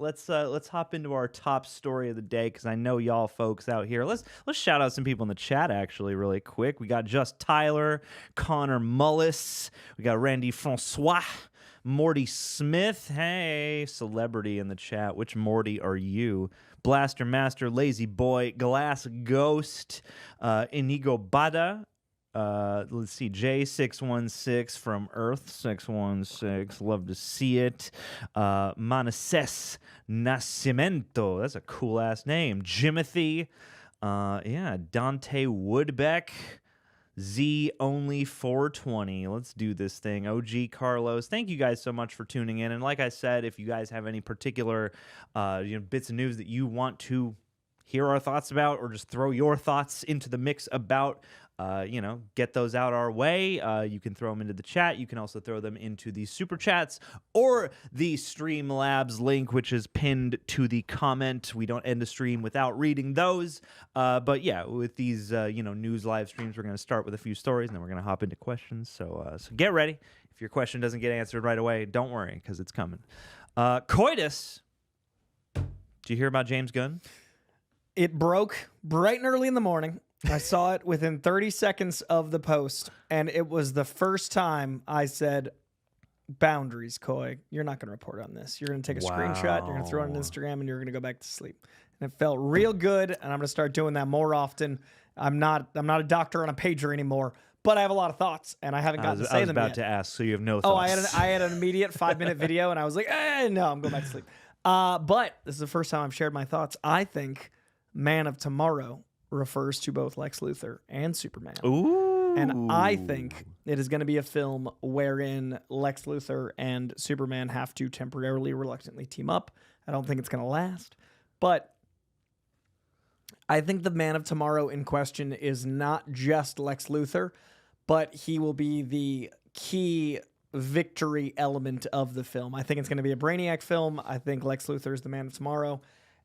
let's hop into our top story of the day because I know y'all folks out here. Let's shout out some people in the chat actually really quick. We got Just Tyler, Connor Mullis, we got Randy Francois, Morty Smith. Hey, celebrity in the chat. Which Morty are you? Blaster Master, Lazy Boy, Glass Ghost, Inigo Bada. Let's see, J616 from Earth 616. Love to see it. Manases Nascimento. That's a cool ass name. Jimothy. Dante Woodbeck. Z only 420. Let's do this thing. OG Carlos. Thank you guys so much for tuning in. And like I said, if you guys have any particular bits of news that you want to hear our thoughts about, or just throw your thoughts into the mix about, get those out our way. You can throw them into the chat. You can also throw them into the super chats or the Streamlabs link, which is pinned to the comment. We don't end the stream without reading those. But yeah, with these, news live streams, we're going to start with a few stories and then we're going to hop into questions. So get ready. If your question doesn't get answered right away, don't worry, because it's coming. Coitus. Did you hear about James Gunn? It broke bright and early in the morning. I saw it within 30 seconds of the post, and it was the first time I said, boundaries, Coy. You're not going to report on this. You're going to take a screenshot, you're going to throw it on Instagram, and you're going to go back to sleep. And it felt real good, and I'm going to start doing that more often. I'm not a doctor on a pager anymore, but I have a lot of thoughts, and I haven't gotten to say them yet. I was about to ask, so you have no thoughts. I had an immediate 5-minute video, and I was like, no, I'm going back to sleep. But this is the first time I've shared my thoughts. I think Man of Tomorrow refers to both Lex Luthor and Superman. Ooh. And I think it is going to be a film wherein Lex Luthor and Superman have to temporarily, reluctantly team up. I don't think it's going to last. But I think the Man of Tomorrow in question is not just Lex Luthor, but he will be the key victory element of the film. I think it's going to be a Brainiac film. I think Lex Luthor is the Man of Tomorrow.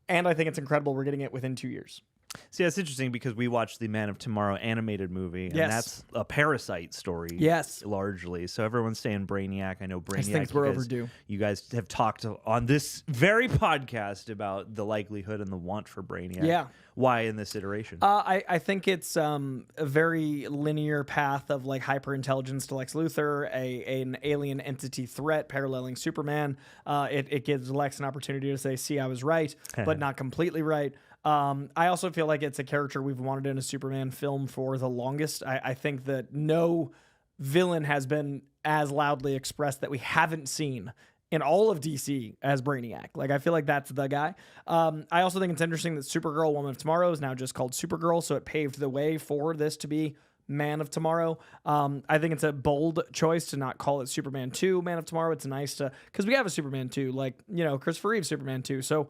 And I think it's incredible we're getting it within 2 years. See, that's interesting because we watched the Man of Tomorrow animated movie, and that's a Parasite story, largely. So everyone's saying Brainiac. I know Brainiac. I think we're overdue. You guys have talked on this very podcast about the likelihood and the want for Brainiac. Yeah. Why in this iteration? I think it's a very linear path of like hyper intelligence to Lex Luthor, an alien entity threat paralleling Superman. It gives Lex an opportunity to say, "See, I was right," but not completely right. I also feel like it's a character we've wanted in a Superman film for the longest. I think that no villain has been as loudly expressed that we haven't seen in all of DC as Brainiac. Like, I feel like that's the guy. I also think it's interesting that Supergirl, Woman of Tomorrow, is now just called Supergirl, so it paved the way for this to be Man of Tomorrow. I think it's a bold choice to not call it Superman 2 Man of Tomorrow. It's nice to, because we have a Superman 2, like, Christopher Reeve's Superman 2. So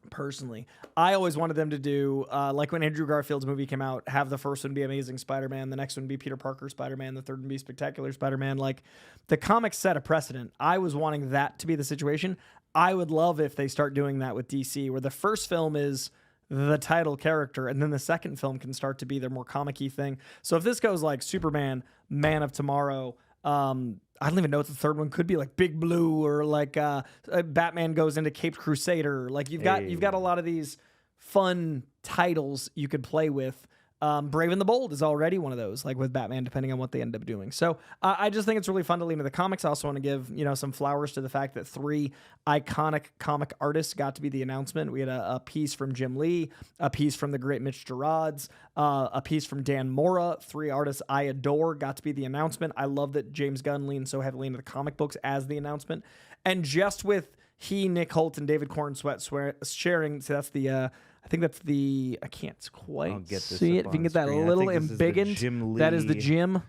personally, I always wanted them to do, like when Andrew Garfield's movie came out, have the first one be Amazing Spider-Man, the next one be Peter Parker Spider-Man, the third one be Spectacular Spider-Man. Like, the comics set a precedent. I was wanting that to be the situation. I would love if they start doing that with DC, where the first film is the title character, and then the second film can start to be their more comic-y thing. So if this goes like Superman, Man of Tomorrow, I don't even know what the third one could be, like Big Blue, or like Batman goes into Caped Crusader. Like, you've got a lot of these fun titles you could play with. Brave and the Bold is already one of those, like with Batman, depending on what they end up doing. So I just think it's really fun to lean into the comics. I also want to give some flowers to the fact that 3 iconic comic artists got to be the announcement. We had a piece from Jim Lee, a piece from the great Mitch Gerads, a piece from Dan Mora. 3 artists I adore got to be the announcement. I love that James Gunn leaned so heavily into the comic books as the announcement. And just with Nick Holt, and David Cornsweet sharing, so that's the... I think that's the... I can't quite see it. If you can get that a little embiggened. That is the Jim.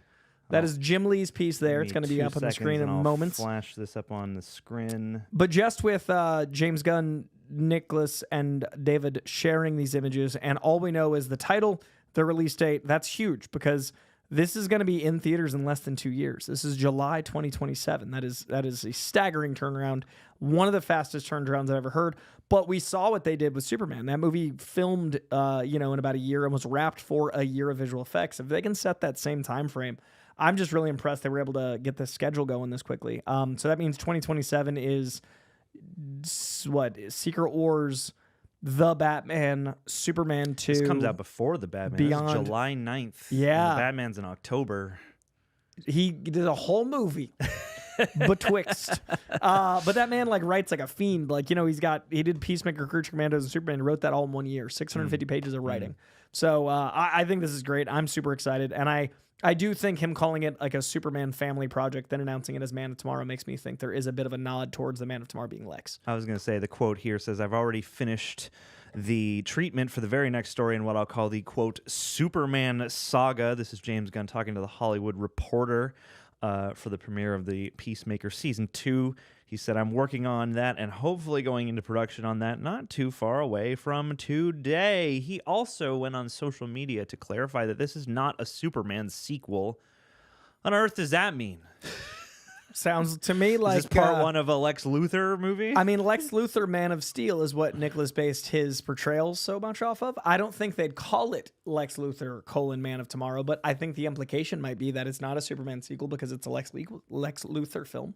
That is Jim Lee's piece there. It's going to be up on the screen in moments. Flash this up on the screen. But just with James Gunn, Nicholas, and David sharing these images, and all we know is the title, the release date, that's huge because this is going to be in theaters in less than 2 years. This is July 2027. That is a staggering turnaround. One of the fastest turnarounds I've ever heard. But we saw what they did with Superman. That movie filmed, in about a year and was wrapped for a year of visual effects. If they can set that same time frame, I'm just really impressed they were able to get the schedule going this quickly. So that means 2027 is Secret Wars, The Batman, Superman 2. This comes out before the Batman. Beyond. This is July 9th. Yeah. And the Batman's in October. He did a whole movie betwixt. But that man like writes like a fiend. Like, you know, he did Peacemaker, Creature Commandos, and Superman. He wrote that all in 1 year, 650 pages of writing. So I think this is great. I'm super excited. And I do think him calling it like a Superman family project, then announcing it as Man of Tomorrow, makes me think there is a bit of a nod towards the Man of Tomorrow being Lex. I was going to say the quote here says, I've already finished the treatment for the very next story in what I'll call the, quote, Superman saga. This is James Gunn talking to the Hollywood Reporter for the premiere of the Peacemaker Season 2. He said, I'm working on that and hopefully going into production on that not too far away from today. He also went on social media to clarify that this is not a Superman sequel. What on earth does that mean? Sounds to me like Is this part one of a Lex Luthor movie? I mean, Lex Luthor, Man of Steel, is what Nicholas based his portrayals so much off of. I don't think they'd call it Lex Luthor, Man of Tomorrow, but I think the implication might be that it's not a Superman sequel because it's a Lex Luthor film.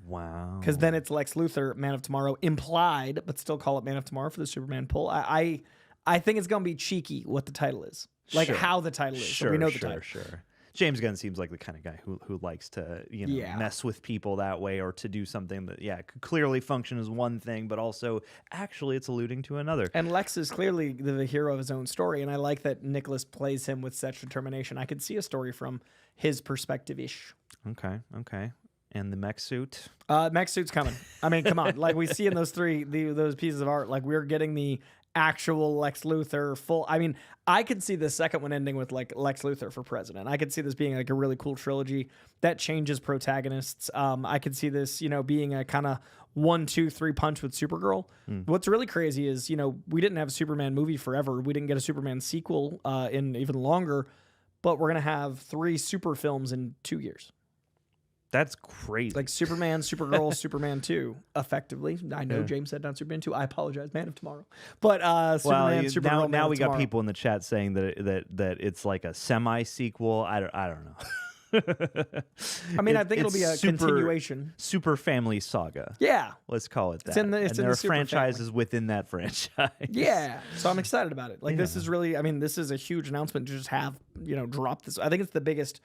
Wow. Because then it's Lex Luthor, Man of Tomorrow, implied, but still call it Man of Tomorrow for the Superman pull. I think it's going to be cheeky what the title is. Like how the title is. Sure, so we know the sure, title. sure. James Gunn seems like the kind of guy who likes to, you know, mess with people that way, or to do something that, could clearly function as one thing, but also actually it's alluding to another. And Lex is clearly the hero of his own story, and I like that Nicholas plays him with such determination. I could see a story from his perspective-ish. Okay. And the mech suit? Mech suit's coming. I mean, come on. Like we see in those those pieces of art, like we're getting the actual Lex Luthor full. I mean, I could see the second one ending with like Lex Luthor for president. I could see this being like a really cool trilogy that changes protagonists. I could see this, you know, being a kind of 1, 2, 3 punch with Supergirl. What's really crazy is, you know, we didn't have a Superman movie forever. We didn't get a Superman sequel in even longer, but we're going to have 3 super films in 2 years. That's crazy. Like Superman, Supergirl, Superman 2, effectively. I know James said not Superman 2. I apologize. Man of Tomorrow. But Superman, Supergirl, now Man we of got Tomorrow. people in the chat saying that it's like a semi-sequel. I don't know. I mean, I think it'll be a continuation. Super family saga. Yeah. Let's call it that. It's in and there the are super franchises family. within that franchise. Yeah. So I'm excited about it. Like this is really, I mean, this is a huge announcement to just have, you know, drop this. I think it's the biggest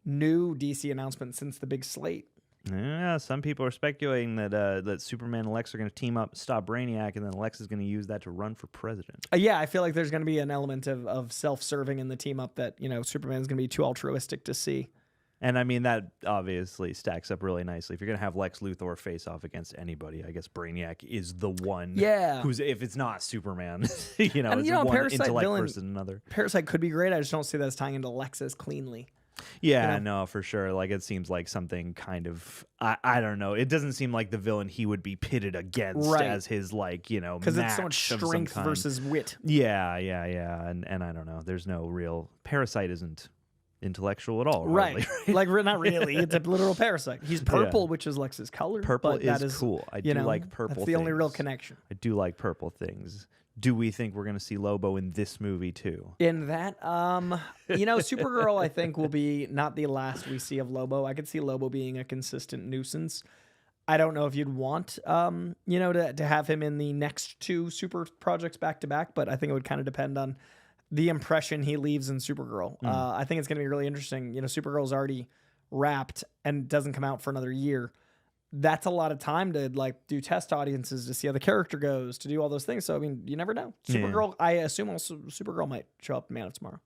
new DC announcement since the big slate. Yeah, some people are speculating that Superman and Lex are going to team up, stop Brainiac, and then Lex is going to use that to run for president. Yeah, I feel like there's going to be an element of self-serving in the team up that, you know, Superman's going to be too altruistic to see. And I mean, that obviously stacks up really nicely. If you're going to have Lex Luthor face off against anybody, I guess Brainiac is the one. Yeah. Who's, if it's not Superman, you know, And, it's you know, one Parasite intellect villain- versus another. Parasite could be great. I just don't see that as tying into Lex as cleanly. Yeah, You know? no, for sure. Like, it seems like something kind of, I don't know. It doesn't seem like the villain he would be pitted against Right. as his, like, you know, Because it's so much match of some strength kind. versus wit. Yeah. And I don't know. There's no real, Parasite isn't intellectual at all. Right. Hardly, Like, not really. It's a literal parasite. He's purple, which is Lex's color. Purple but that is cool. I do like purple That's the only real things. connection. I do like purple things. Do we think we're going to see Lobo in this movie too? In that, you know, Supergirl, I think, will be not the last we see of Lobo. I could see Lobo being a consistent nuisance. I don't know if you'd want, you know, to have him in the next 2 super projects back to back, but I think it would kind of depend on the impression he leaves in Supergirl. I think it's going to be really interesting. You know, Supergirl's already wrapped and doesn't come out for another year. That's a lot of time to like do test audiences to see how the character goes, to do all those things. So I mean, you never know. Supergirl, I assume also Supergirl might show up in Man of Tomorrow.